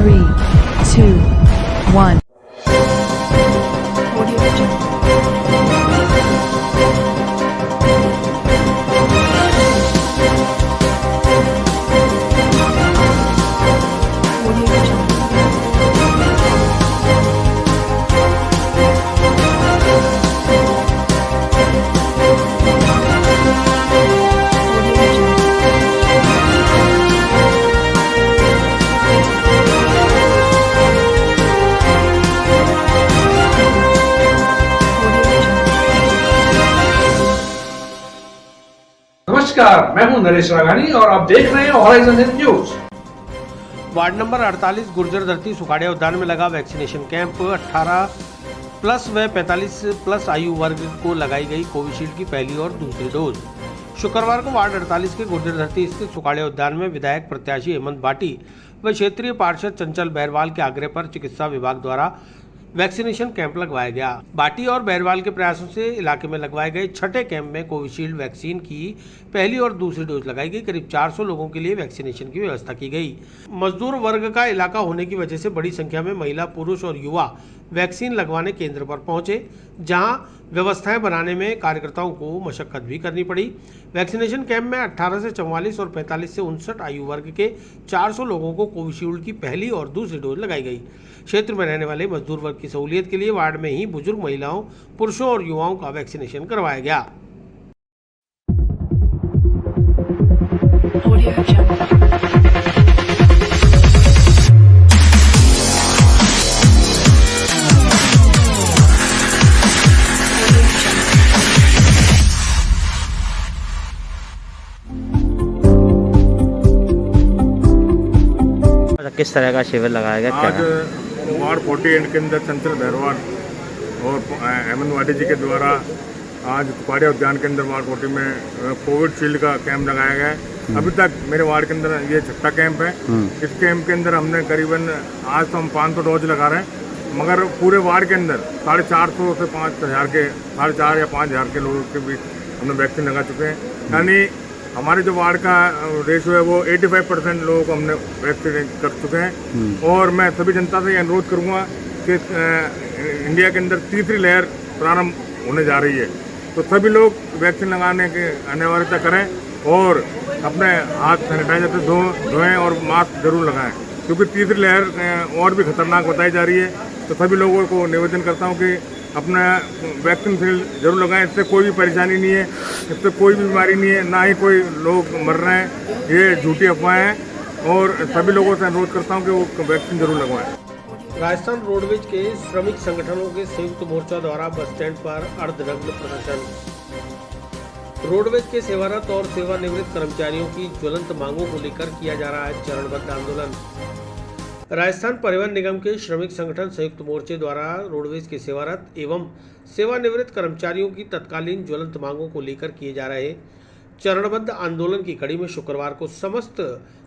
3, 2, 1. नमस्कार, मैं हूं नरेश राघानी और आप देख रहे हैं horizon news. Ward number 48 Gurjar धरती सुखाड़िया उद्यान में लगा वैक्सीनेशन कैंप 18 प्लस व 45 प्लस आयु वर्ग को लगाई गई कोविशील्ड की पहली और दूसरी डोज। शुक्रवार को वार्ड 48 के गुर्जर धरती स्थित सुखाड़िया उद्यान में विधायक प्रत्याशी हेमंत भाटी व क्षेत्रीय पार्षद चंचल बहरवाल के आग्रह पर चिकित्सा विभाग द्वारा वैक्सीनेशन कैंप लगवाया गया। भाटी और बहरवाल के प्रयासों से इलाके में लगवाए गए छठे कैंप में कोविशील्ड वैक्सीन की पहली और दूसरी डोज लगाई गई। करीब 400 लोगों के लिए वैक्सीनेशन की व्यवस्था की गई। मजदूर वर्ग का इलाका होने की वजह से बड़ी संख्या में महिला, पुरुष और युवा वैक्सीन लगवाने केंद्र पर पहुंचे, जहां व्यवस्थाएं बनाने में कार्यकर्ताओं को मशक्कत भी करनी पड़ी। वैक्सीनेशन कैंप में 18 से 44 और 45 से 59 आयु वर्ग के 400 लोगों को कोविशील्ड की पहली और दूसरी डोज लगाई गई। क्षेत्र में रहने वाले मजदूर वर्ग की सहूलियत के लिए वार्ड में ही बुजुर्ग महिलाओं, पुरुषों और युवाओं का वैक्सीनेशन करवाया गया। किस तरह का शिविर लगाया गया? आज वार्ड 48 के अंदर चंचल बहरवाल और हेमंत भाटी जी के द्वारा आज सुखाड़िया उद्यान के अंदर वार्ड 40 में कोविशील्ड का कैंप लगाया गया है। अभी तक मेरे वार्ड के अंदर ये छठा कैंप है। इस कैंप के अंदर हमने करीबन आज तो हम 500 डोज लगा रहे हैं, मगर पूरे वार्ड के अंदर 450 से 5,000 के 4,500 या 5,000 के लोगों के भी हमने वैक्सीन लगा चुके हैं। यानी हमारे जो वार्ड का रेशो है वो 85% लोगों को हमने वैक्सीन कर चुके हैं। और मैं सभी जनता से ये अनुरोध करूंगा कि इंडिया के अंदर तीसरी लहर प्रारंभ होने जा रही है, तो सभी लोग वैक्सीन लगाने की अनिवार्यता करें और अपने हाथ सैनिटाइजर से धोएं और मास्क जरूर लगाएं, क्योंकि तीसरी लहर और भी खतरनाक बताई जा रही है। तो सभी लोगों को निवेदन करता हूँ कि अपना वैक्सीन जरूर लगाएं। इससे कोई भी परेशानी नहीं है, इससे कोई भी बीमारी नहीं है, ना ही कोई लोग मर रहे हैं। ये झूठी अफवाहें हैं और सभी लोगों से अनुरोध करता हूं कि वो वैक्सीन जरूर लगवाएं। राजस्थान रोडवेज के श्रमिक संगठनों के संयुक्त मोर्चा द्वारा बस स्टैंड पर अर्धनग्न प्रदर्शन। रोडवेज के सेवारत और सेवानिवृत्त कर्मचारियों की ज्वलंत मांगों को लेकर किया जा रहा है चरणबद्ध आंदोलन। राजस्थान परिवहन निगम के श्रमिक संगठन संयुक्त मोर्चे द्वारा रोडवेज के सेवारत एवं सेवानिवृत्त कर्मचारियों की तत्कालीन ज्वलंत मांगों को लेकर किए जा रहे चरणबद्ध आंदोलन की कड़ी में शुक्रवार को समस्त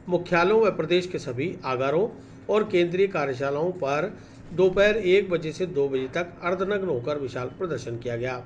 मुख्यालयों व प्रदेश के सभी आगारों और केंद्रीय कार्यशालाओं पर दोपहर 1 बजे से 2 बजे तक अर्धनग्न होकर विशाल प्रदर्शन किया गया।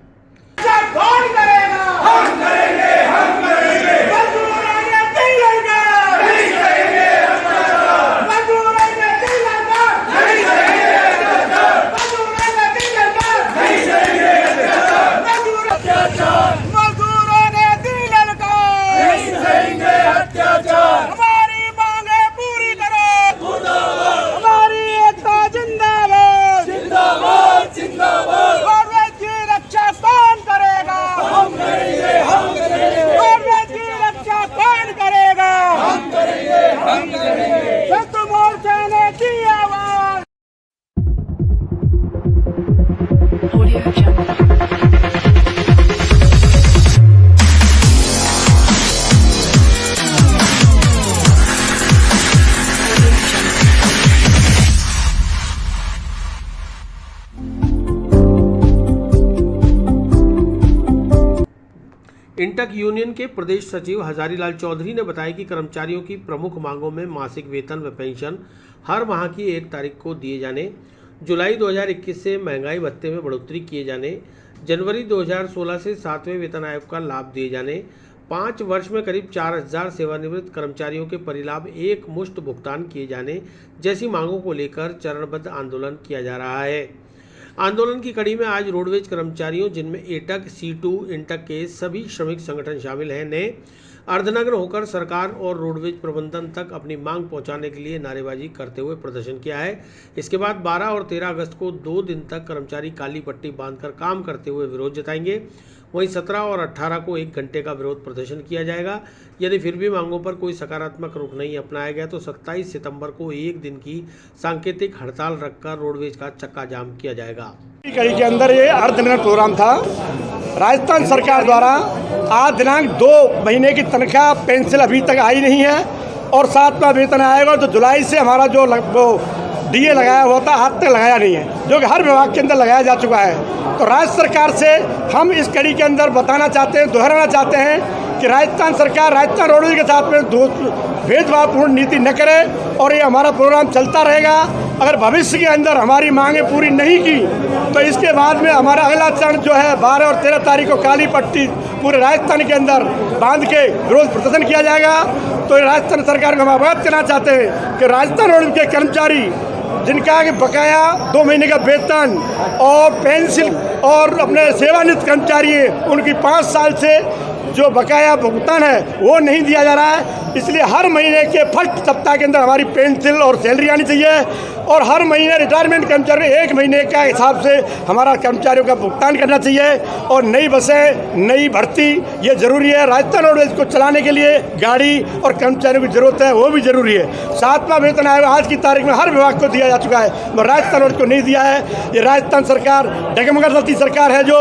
इंटक यूनियन के प्रदेश सचिव हजारीलाल चौधरी ने बताया कि कर्मचारियों की प्रमुख मांगों में मासिक वेतन व पेंशन हर माह की 1 तारीख को दिए जाने, जुलाई 2021 से महंगाई भत्ते में बढ़ोतरी किए जाने, जनवरी 2016 से 7वें वेतन आयोग का लाभ दिए जाने, 5 वर्ष में करीब 4000 सेवानिवृत्त कर्मचारियों के परिलाभ एक मुश्त भुगतान किए जाने जैसी मांगों को लेकर चरणबद्ध आंदोलन किया जा रहा है। आंदोलन की कड़ी में आज रोडवेज कर्मचारियों, जिनमें एटक, C2, इंटक के सभी श्रमिक संगठन शामिल हैं, ने अर्धनग्न होकर सरकार और रोडवेज प्रबंधन तक अपनी मांग पहुंचाने के लिए नारेबाजी करते हुए प्रदर्शन किया है। इसके बाद 12 और 13 अगस्त को 2 दिन तक कर्मचारी काली पट्टी बांधकर काम करते हुए विरोध जताएंगे। वहीं 17 और 18 को 1 घंटे का विरोध प्रदर्शन किया जाएगा। यदि फिर भी मांगों पर कोई सकारात्मक रुख नहीं अपनाया गया तो 27 सितंबर को 1 दिन की सांकेतिक हड़ताल रखकर रोडवेज का चक्का जाम किया जाएगा। कड़ी के अंदर ये अर्धनग्न प्रोग्राम था। राजस्थान सरकार द्वारा आज दिनांक 2 महीने की तनख्वाह पेंशन अभी तक आई नहीं है और 7वां वेतन आएगा तो जुलाई से हमारा जो DA लगाया हुआ था आज तक लगाया नहीं है, जो कि हर विभाग के अंदर लगाया जा चुका है। तो राज्य सरकार से हम इस कड़ी के अंदर बताना चाहते हैं, दोहराना चाहते हैं कि राजस्थान सरकार राजस्थान रोडवेज के साथ में भेदभावपूर्ण नीति न करे और ये हमारा प्रोग्राम चलता रहेगा। अगर भविष्य के अंदर हमारी मांगें पूरी नहीं की तो इसके बाद में हमारा अगला चरण जो है 12 और 13 तारीख को काली पट्टी पूरे राजस्थान के अंदर बांध के विरोध प्रदर्शन किया जाएगा। तो राजस्थान सरकार को हम अवगत करना चाहते हैं कि राजस्थान रोडवेज के कर्मचारी जिनका कि बकाया 2 महीने का वेतन और पेंशन और अपने सेवानिवृत्त कर्मचारी हैं, उनकी 5 साल से जो बकाया भुगतान है वो नहीं दिया जा रहा है। इसलिए हर महीने के फर्स्ट सप्ताह के अंदर हमारी पेंशन और सैलरी आनी चाहिए और हर महीने रिटायरमेंट कर्मचारी 1 महीने का हिसाब से हमारा कर्मचारियों का भुगतान करना चाहिए। और नई बसें, नई भर्ती ये ज़रूरी है। राजस्थान रोडवेज को चलाने के लिए गाड़ी और कर्मचारियों की ज़रूरत है, वो भी ज़रूरी है। 7वां वेतन आयोग आज की तारीख में हर विभाग को दिया जा चुका है, मगर राजस्थान रोडवेज को नहीं दिया है। ये राजस्थान सरकार डगमगाती सरकार है जो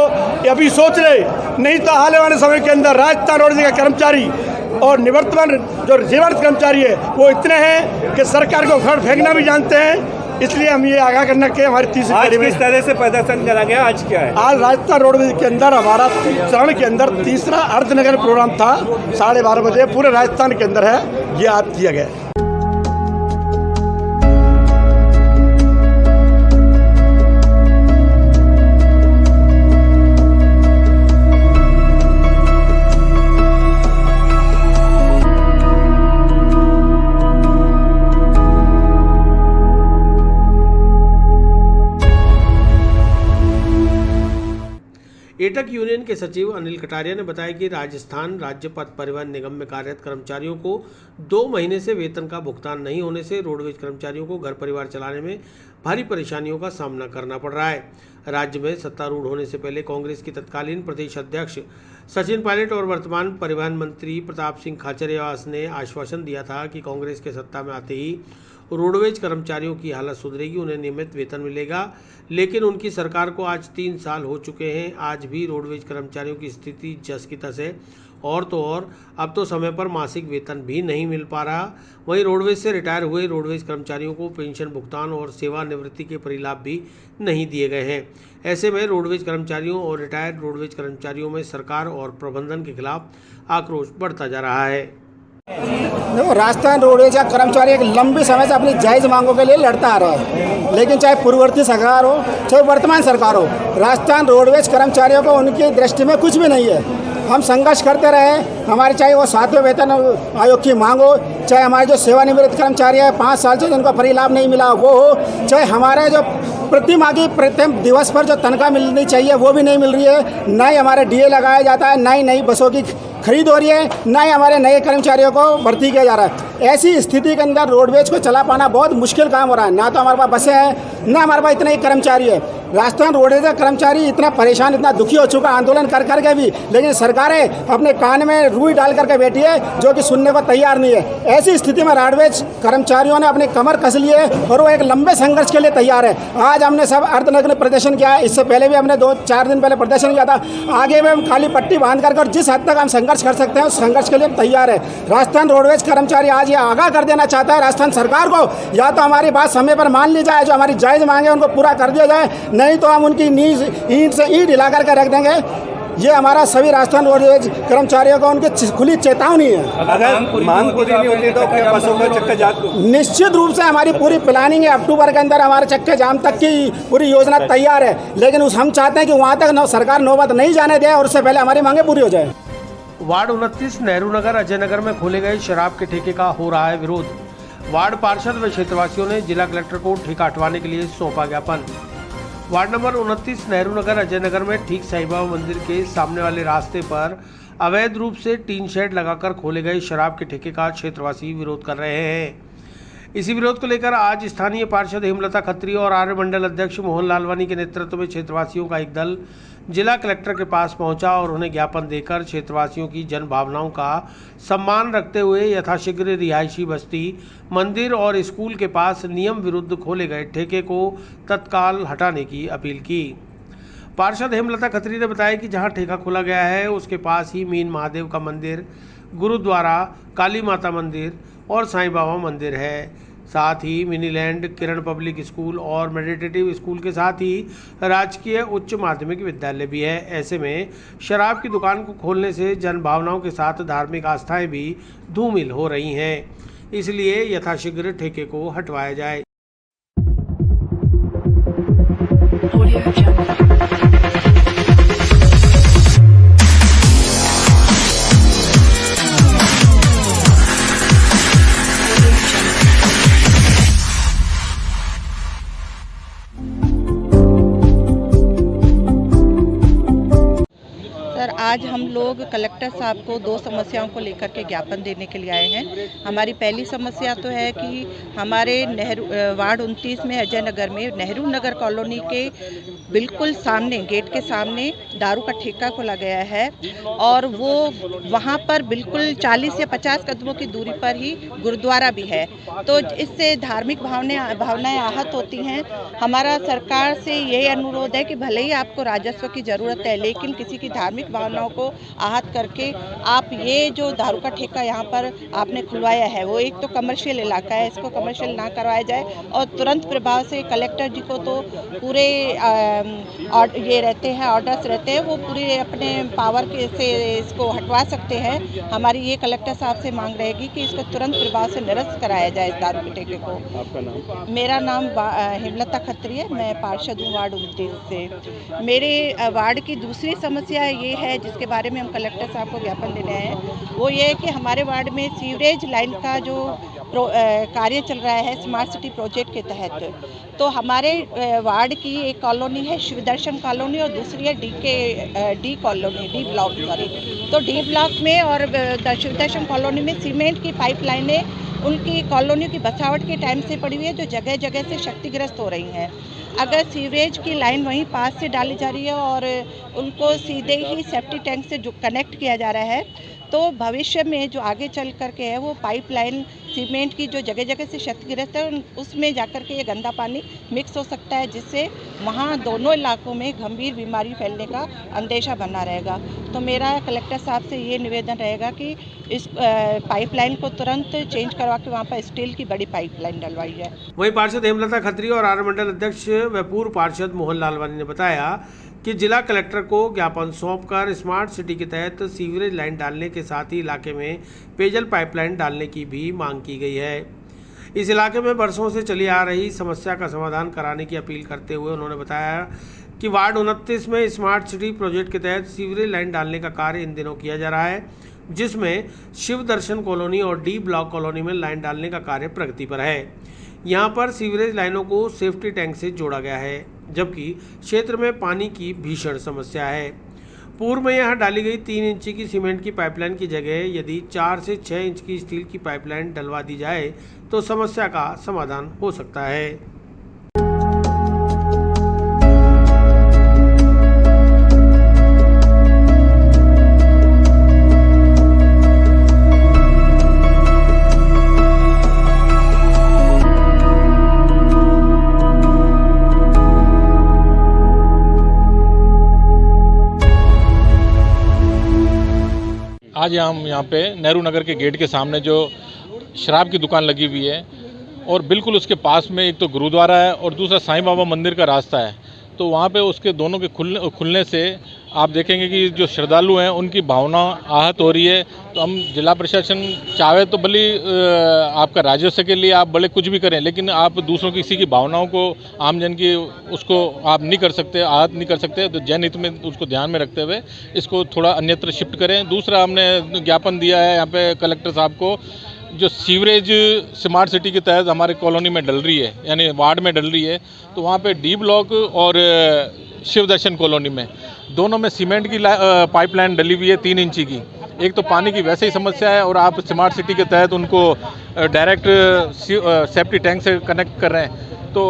अभी सोच रहे, नहीं तो आने वाले समय के अंदर राजस्थान रोडवेज का कर्मचारी और निवर्तमान जो सेवानिवृत्त कर्मचारी है वो इतने हैं कि सरकार को घर फेंकना भी जानते हैं। इसलिए हम ये आगाह करना कि हमारी तीसरी आज किस तरह से प्रदर्शन करा गया, आज क्या है? आज राजस्थान रोडवेज के अंदर हमारा चरण के अंदर तीसरा अर्धनग्न प्रोग्राम था, 12:30 बजे पूरे राजस्थान के अंदर है, ये आज किया गया। एटक यूनियन के सचिव अनिल कटारिया ने बताया कि राजस्थान राज्य पथ परिवहन निगम में कार्यरत कर्मचारियों को 2 महीने से वेतन का भुगतान नहीं होने से रोडवेज कर्मचारियों को घर परिवार चलाने में भारी परेशानियों का सामना करना पड़ रहा है। राज्य में सत्तारूढ़ होने से पहले कांग्रेस की तत्कालीन प्रदेश अध्यक्ष सचिन पायलट और वर्तमान परिवहन मंत्री प्रताप सिंह खाचरियावास ने आश्वासन दिया था कि कांग्रेस के सत्ता में आते ही रोडवेज कर्मचारियों की हालत सुधरेगी, उन्हें नियमित वेतन मिलेगा। लेकिन उनकी सरकार को आज 3 साल हो चुके हैं, आज भी रोडवेज कर्मचारियों की स्थिति जस की तस है। और तो और अब तो समय पर मासिक वेतन भी नहीं मिल पा रहा। वहीं रोडवेज से रिटायर हुए रोडवेज कर्मचारियों को पेंशन भुगतान और सेवानिवृत्ति के परिलाभ भी नहीं दिए गए हैं। ऐसे में रोडवेज कर्मचारियों और रिटायर्ड रोडवेज कर्मचारियों में सरकार और प्रबंधन के खिलाफ आक्रोश बढ़ता जा रहा है। देखो, राजस्थान रोडवेज का कर्मचारी एक लंबी समय से अपनी जायज़ मांगों के लिए लड़ता आ रहा है, लेकिन चाहे पूर्ववर्ती सरकार हो चाहे वर्तमान सरकार हो, राजस्थान रोडवेज कर्मचारियों को उनकी दृष्टि में कुछ भी नहीं है। हम संघर्ष करते रहे, हमारी चाहे वो 7वें वेतन आयोग की मांग हो, चाहे हमारे जो सेवानिवृत्त कर्मचारी है 5 साल से जिनको परिलाभ नहीं मिला वो हो, चाहे हमारे जो प्रतिमाही प्रत्येक दिवस पर जो तनख्वाह मिलनी चाहिए वो भी नहीं मिल रही है, ना ही हमारे DA लगाया जाता है, ना ही नई बसों की खरीद हो रही है, ना ही हमारे नए कर्मचारियों को भर्ती किया जा रहा है। ऐसी स्थिति के अंदर रोडवेज को चला पाना बहुत मुश्किल काम हो रहा है। ना तो हमारे पास बसें हैं, ना हमारे पास इतने ही कर्मचारी है। राजस्थान रोडवेज का कर्मचारी इतना परेशान, इतना दुखी हो चुका आंदोलन कर करके भी, लेकिन सरकारें अपने कान में रुई डाल करके बैठी है जो कि सुनने को तैयार नहीं है। ऐसी स्थिति में रोडवेज कर्मचारियों ने अपनी कमर कस ली है और वो एक लंबे संघर्ष के लिए तैयार है। आज हमने सब अर्धनग्न प्रदर्शन किया है, इससे पहले भी हमने 2-4 दिन पहले प्रदर्शन किया था। आगे में हम काली पट्टी बांध कर जिस हद तक हम संघर्ष कर सकते हैं उस संघर्ष के लिए हम तैयार है। राजस्थान रोडवेज कर्मचारी आज ये आगाह कर देना चाहता है राजस्थान सरकार को, या तो हमारी बात समय पर मान ली जाए, जो हमारी जायज़ मांगे उनको पूरा कर दिया जाए, नहीं तो हम उनकी ईंट से ईंट हिला करके रख देंगे। ये हमारा सभी राजस्थान रोडवेज कर्मचारियों को उनकी खुली चेतावनी है। अगर मांग पूरी नहीं होती तो क्या बसों का चक्का जाम? निश्चित रूप से हमारी पूरी प्लानिंग है, अक्टूबर के अंदर हमारे चक्के जाम तक की पूरी योजना तैयार है, लेकिन हम चाहते हैं कि वहाँ तक सरकार नौबत नहीं जाने दे और उससे पहले हमारी मांगे पूरी हो जाए। वार्ड 29 नेहरू नगर अजय नगर में खोले गए शराब के ठेके का हो रहा है विरोध। वार्ड पार्षद व क्षेत्रवासियों ने जिला कलेक्टर को ठेका हटवाने के लिए सौंपा ज्ञापन। वार्ड नंबर 29 नेहरू नगर अजय नगर में ठीक साईं बाबा मंदिर के सामने वाले रास्ते पर अवैध रूप से टीन शेड लगाकर खोले गए शराब के ठेके का क्षेत्रवासी विरोध कर रहे हैं। इसी विरोध को लेकर आज स्थानीय पार्षद हेमलता खत्री और आर्य मंडल अध्यक्ष मोहन लालवानी के नेतृत्व में क्षेत्रवासियों का एक दल जिला कलेक्टर के पास पहुंचा और उन्हें ज्ञापन देकर क्षेत्रवासियों की जन भावनाओं का सम्मान रखते हुए यथाशीघ्र रिहायशी बस्ती, मंदिर और स्कूल के पास नियम विरुद्ध खोले गए ठेके को तत्काल हटाने की अपील की। पार्षद हेमलता खत्री ने बताया कि जहां ठेका खोला गया है उसके पास ही मीन महादेव का मंदिर, गुरुद्वारा, काली माता मंदिर और साईं बाबा मंदिर है। साथ ही मिनीलैंड, किरण पब्लिक स्कूल और मेडिटेटिव स्कूल के साथ ही राजकीय उच्च माध्यमिक विद्यालय भी है। ऐसे में शराब की दुकान को खोलने से जन भावनाओं के साथ धार्मिक आस्थाएं भी धूमिल हो रही हैं, इसलिए यथाशीघ्र ठेके को हटवाया जाए। सर, आज हम लोग कलेक्टर साहब को 2 समस्याओं को लेकर के ज्ञापन देने के लिए आए हैं। हमारी पहली समस्या तो है कि हमारे वार्ड 29 में अजय नगर में नेहरू नगर कॉलोनी के बिल्कुल सामने, गेट के सामने दारू का ठेका खोला गया है और वो वहाँ पर बिल्कुल 40 या 50 कदमों की दूरी पर ही गुरुद्वारा भी है। तो इससे धार्मिक भावनाएं आहत होती हैं। हमारा सरकार से यही अनुरोध है कि भले ही आपको राजस्व की ज़रूरत है, लेकिन किसी की धार्मिक भावनाओं को आहत करके आप ये जो दारू का ठेका यहाँ पर आपने खुलवाया है, वो एक तो कमर्शियल इलाका है, इसको कमर्शियल ना करवाया जाए और तुरंत प्रभाव से कलेक्टर जी को तो पूरे ये रहते हैं, ऑर्डर्स रहते हैं, वो पूरे अपने पावर के से इसको हटवा सकते हैं। हमारी ये कलेक्टर साहब से मांग रहेगी कि इसको तुरंत प्रभाव से निरस्त कराया जाए इस दारू के ठेके को। आपका नाम? मेरा नाम हेमलता खत्री है, मैं पार्षद हूँ वार्ड 29 से। मेरे वार्ड की दूसरी समस्या ये है जिसके बारे में हम कलेक्टर साहब को ज्ञापन देने आए हैं, वो ये है कि हमारे वार्ड में सीवरेज लाइन का जो कार्य चल रहा है स्मार्ट सिटी प्रोजेक्ट के तहत, तो हमारे वार्ड की एक कॉलोनी है शिवदर्शन कॉलोनी और दूसरी है D colony, D block sorry. तो डी ब्लॉक में और शिवदर्शन कॉलोनी में सीमेंट की पाइपलाइनें उनकी कॉलोनी की बसावट के टाइम से पड़ी हुई है, जो जगह जगह से क्षतिग्रस्त हो रही हैं। अगर सीवरेज की लाइन वहीं पास से डाली जा रही है और उनको सीधे ही सेफ्टी टैंक से जो कनेक्ट किया जा रहा है, तो भविष्य में जो आगे चल करके है वो पाइपलाइन सीमेंट की जो जगह जगह से क्षतिग्रस्त है उसमें जाकर के ये गंदा पानी मिक्स हो सकता है, जिससे वहाँ दोनों इलाकों में गंभीर बीमारी फैलने का अंदेशा बना रहेगा। तो मेरा कलेक्टर साहब से ये निवेदन रहेगा कि इस पाइपलाइन को तुरंत चेंज करवा के वहाँ पर स्टील की बड़ी पाइपलाइन डलवाई जाए। वहीं पार्षद हेमलता खत्री और आर्य मंडल अध्यक्ष व पूर्व पार्षद मोहन लालवानी ने बताया कि जिला कलेक्टर को ज्ञापन सौंपकर स्मार्ट सिटी के तहत सीवरेज लाइन डालने के साथ ही इलाके में पेयजल पाइपलाइन डालने की भी मांग की गई है। इस इलाके में बरसों से चली आ रही समस्या का समाधान कराने की अपील करते हुए उन्होंने बताया कि वार्ड 29 में स्मार्ट सिटी प्रोजेक्ट के तहत सीवरेज लाइन डालने का कार्य इन दिनों किया जा रहा है, जिसमें शिव दर्शन कॉलोनी और डी ब्लॉक कॉलोनी में लाइन डालने का कार्य प्रगति पर है। यहाँ पर सीवरेज लाइनों को सेफ्टी टैंक से जोड़ा गया है, जबकि क्षेत्र में पानी की भीषण समस्या है। पूर्व में यहाँ डाली गई 3 इंच की सीमेंट की पाइपलाइन की जगह यदि 4 से 6 इंच की स्टील की पाइपलाइन डलवा दी जाए तो समस्या का समाधान हो सकता है। आज हम यहाँ पे नेहरू नगर के गेट के सामने जो शराब की दुकान लगी हुई है और बिल्कुल उसके पास में एक तो गुरुद्वारा है और दूसरा साईं बाबा मंदिर का रास्ता है, तो वहाँ पे उसके दोनों के खुलने से आप देखेंगे कि जो श्रद्धालु हैं उनकी भावना आहत हो रही है। तो हम जिला प्रशासन चाहे तो भले आपका राजस्व के लिए आप बड़े कुछ भी करें, लेकिन आप दूसरों किसी की भावनाओं को, आमजन की, उसको आप नहीं कर सकते, आहत नहीं कर सकते। तो जनहित में उसको ध्यान में रखते हुए इसको थोड़ा अन्यत्र शिफ्ट करें। दूसरा, हमने ज्ञापन दिया है यहाँ पे कलेक्टर साहब को, जो सीवरेज स्मार्ट सिटी के तहत हमारे कॉलोनी में डल रही है, यानी वार्ड में डल रही है, तो वहाँ पे डी ब्लॉक और शिव दर्शन कॉलोनी में दोनों में सीमेंट की पाइपलाइन डली हुई है 3 इंची की। एक तो पानी की वैसे ही समस्या है, और आप स्मार्ट सिटी के तहत उनको डायरेक्ट सेफ्टी टैंक से कनेक्ट कर रहे हैं। तो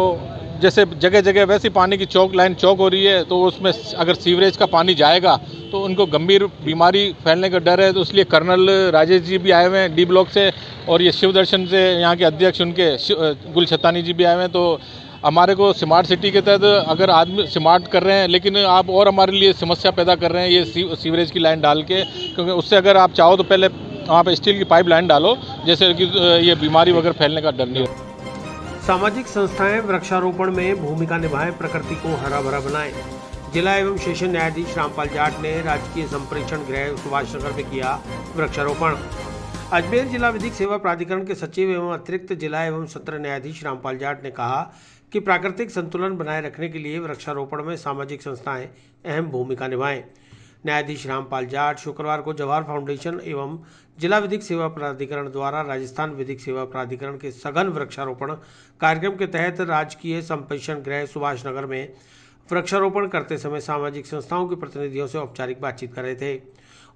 जैसे जगह जगह वैसी पानी की लाइन चौक हो रही है, तो उसमें अगर सीवरेज का पानी जाएगा तो उनको गंभीर बीमारी फैलने का डर है। तो इसलिए कर्नल राजेश जी भी आए हुए हैं डी ब्लॉक से, और ये शिव दर्शन से यहाँ के अध्यक्ष उनके गुल छतानी जी भी आए हुए हैं। तो हमारे को स्मार्ट सिटी के तहत अगर आदमी स्मार्ट कर रहे हैं, लेकिन आप और हमारे लिए समस्या पैदा कर रहे हैं ये सीवरेज की लाइन डाल के, क्योंकि उससे अगर आप चाहो तो पहले वहाँ पे स्टील की पाइप लाइन डालो, जैसे कि ये बीमारी वगैरह फैलने का डर नहीं हो। सामाजिक संस्थाएं वृक्षारोपण में भूमिका निभाएं, प्रकृति को हरा भरा बनाएं। जिला एवं सेशन न्यायाधीश रामपाल जाट ने राजकीय संप्रेषण गृह सुभाष नगर में किया वृक्षारोपण। अजमेर जिला विधिक सेवा प्राधिकरण के सचिव एवं अतिरिक्त जिला एवं सत्र न्यायाधीश रामपाल जाट ने कहा कि प्राकृतिक संतुलन बनाए रखने के लिए वृक्षारोपण में सामाजिक संस्थाएं अहम भूमिका निभाएं। न्यायाधीश रामपाल जाट शुक्रवार को जवाहर फाउंडेशन एवं जिला विधिक सेवा प्राधिकरण द्वारा राजस्थान विधिक सेवा प्राधिकरण के सघन वृक्षारोपण कार्यक्रम के तहत राजकीय संप्रेषण गृह सुभाष नगर में वृक्षारोपण करते समय सामाजिक संस्थाओं के प्रतिनिधियों से औपचारिक बातचीत कर रहे थे।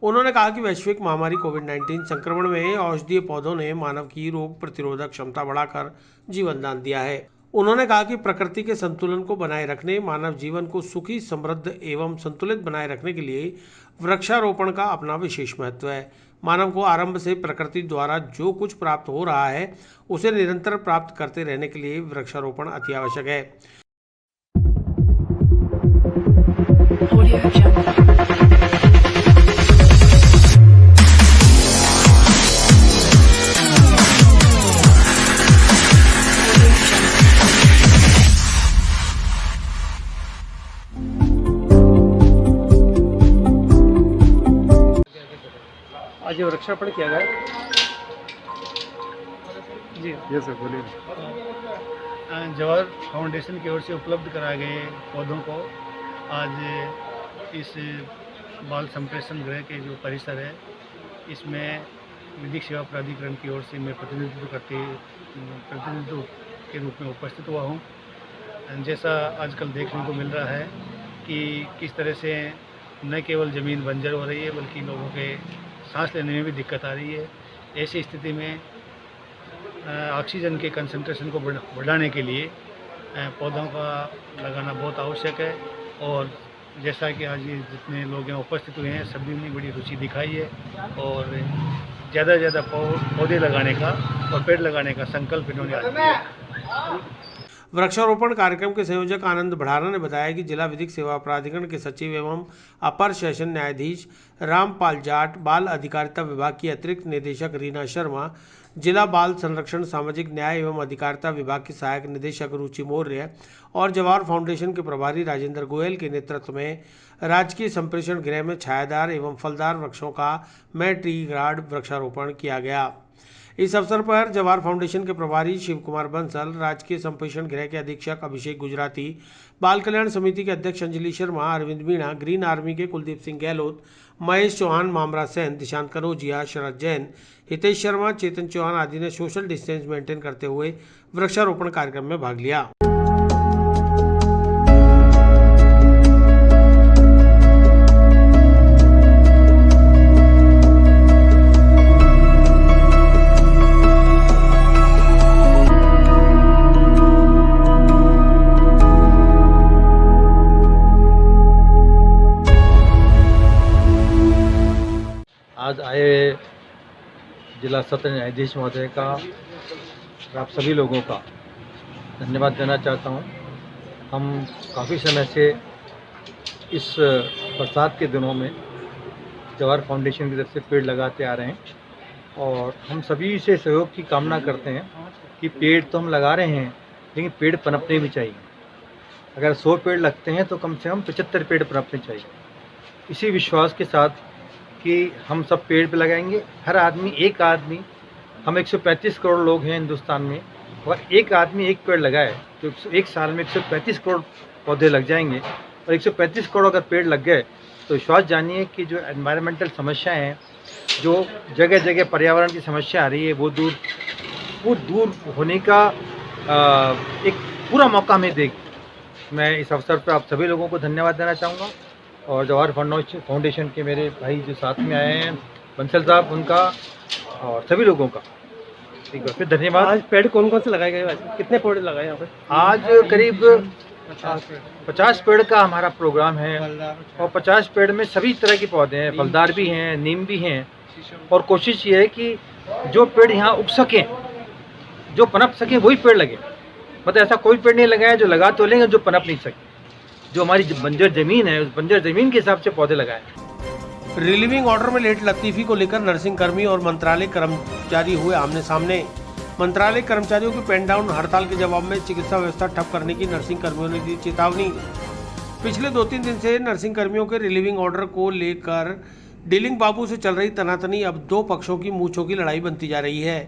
उन्होंने कहा कि वैश्विक महामारी कोविड-19 संक्रमण में औषधीय पौधों ने मानव की रोग प्रतिरोधक क्षमता बढ़ाकर जीवन दान दिया है। उन्होंने कहा कि प्रकृति के संतुलन को बनाए रखने, मानव जीवन को सुखी, समृद्ध एवं संतुलित बनाए रखने के लिए वृक्षारोपण का अपना विशेष महत्व है। मानव को आरंभ से प्रकृति द्वारा जो कुछ प्राप्त हो रहा है उसे निरंतर प्राप्त करते रहने के लिए वृक्षारोपण अति आवश्यक है। आज वृक्षारोपण किया गया जी। ये सर बोलिए। जवाहर फाउंडेशन की ओर से उपलब्ध कराए गए पौधों को आज इस बाल संप्रेषण गृह के जो परिसर है, इसमें विधिक सेवा प्राधिकरण की ओर से मैं प्रतिनिधित्व के रूप में उपस्थित हुआ हूँ। जैसा आजकल देखने को मिल रहा है कि किस तरह से न केवल ज़मीन बंजर हो रही है, बल्कि लोगों के सांस लेने में भी दिक्कत आ रही है। ऐसी स्थिति में ऑक्सीजन के कंसंट्रेशन को बढ़ाने के लिए पौधों का लगाना बहुत आवश्यक है। और जैसा कि आज ये जितने लोग यहाँ उपस्थित हुए हैं, सभी ने बड़ी रुचि दिखाई है और ज़्यादा से ज़्यादा पौधे लगाने का और पेड़ लगाने का संकल्प इन्होंने आज किया। वृक्षारोपण कार्यक्रम के संयोजक आनंद बढ़ारा ने बताया कि जिला विधिक सेवा प्राधिकरण के सचिव एवं अपर सेशन न्यायाधीश रामपाल जाट, बाल अधिकारिता विभाग की अतिरिक्त निदेशक रीना शर्मा, जिला बाल संरक्षण सामाजिक न्याय एवं अधिकारिता विभाग की सहायक निदेशक रुचि मौर्य और जवाहर फाउंडेशन के प्रभारी राजेंद्र गोयल के नेतृत्व में राजकीय संप्रेषण गृह में छायादार एवं फलदार वृक्षों का ट्री गार्ड वृक्षारोपण किया गया। इस अवसर पर जवाहर फाउंडेशन के प्रभारी शिव कुमार बंसल, राजकीय संप्रेषण गृह के अधीक्षक अभिषेक गुजराती, बाल कल्याण समिति के अध्यक्ष अंजलि शर्मा, अरविंद मीणा, ग्रीन आर्मी के कुलदीप सिंह गहलोत, महेश चौहान, मामरा सेन, दिशांत कनौजिया, शरद जैन, हितेश शर्मा, चेतन चौहान आदि ने सोशल डिस्टेंस मेंटेन करते हुए वृक्षारोपण कार्यक्रम में भाग लिया। आज आए जिला सत्र न्यायाधीश महोदय का और आप सभी लोगों का धन्यवाद देना चाहता हूं। हम काफ़ी समय से इस बरसात के दिनों में जवाहर फाउंडेशन की तरफ से पेड़ लगाते आ रहे हैं और हम सभी से सहयोग की कामना करते हैं कि पेड़ तो हम लगा रहे हैं, लेकिन पेड़ पनपने भी चाहिए। अगर 100 पेड़ लगते हैं तो कम से कम 75 पेड़ पनपने चाहिए। इसी विश्वास के साथ कि हम सब पेड़ पे लगाएंगे। हर आदमी, एक आदमी, हम 135 करोड़ लोग हैं हिंदुस्तान में, और एक आदमी एक पेड़ लगाए तो एक साल में 135 करोड़ पौधे लग जाएंगे। और 135 करोड़ अगर पेड़ लग गए तो विश्वास जानिए कि जो एनवायरमेंटल समस्याएं हैं, जो जगह जगह पर्यावरण की समस्या आ रही है, वो दूर होने का एक पूरा मौका मैं इस अवसर पर आप सभी लोगों को धन्यवाद देना चाहूँगा। और जवाहर फाउंडेशन के मेरे भाई जो साथ में आए हैं, बंसल साहब, उनका और सभी लोगों का एक बार फिर धन्यवाद। आज पेड़ कौन कौन से लगाए गए, कितने पेड़ लगाए यहाँ पे? आज करीब 50 पेड़ का हमारा प्रोग्राम है, और 50 पेड़ में सभी तरह के पौधे हैं, फलदार भी हैं, नीम भी हैं। और कोशिश ये है कि जो पेड़ यहाँ उग सकें, जो पनप सकें, वही पेड़ लगे। मतलब ऐसा कोई पेड़ नहीं लगाया जो लगा तो लेंगे जो पनप नहीं सके। जो हमारी बंजर ज़मीन है, उस बंजर ज़मीन के हिसाब से पौधे लगाए। रिलीविंग ऑर्डर में लेट लतीफी को लेकर नर्सिंग कर्मी और मंत्रालय कर्मचारी हुए आमने सामने। मंत्रालय कर्मचारियों की पेन डाउन हड़ताल के जवाब में चिकित्सा व्यवस्था ठप करने की नर्सिंग कर्मियों ने दी चेतावनी। पिछले 2-3 दिन से नर्सिंग कर्मियों के रिलीविंग ऑर्डर को लेकर डीलिंग बाबू से चल रही तनातनी अब दो पक्षों की मूंछों की लड़ाई बनती जा रही है।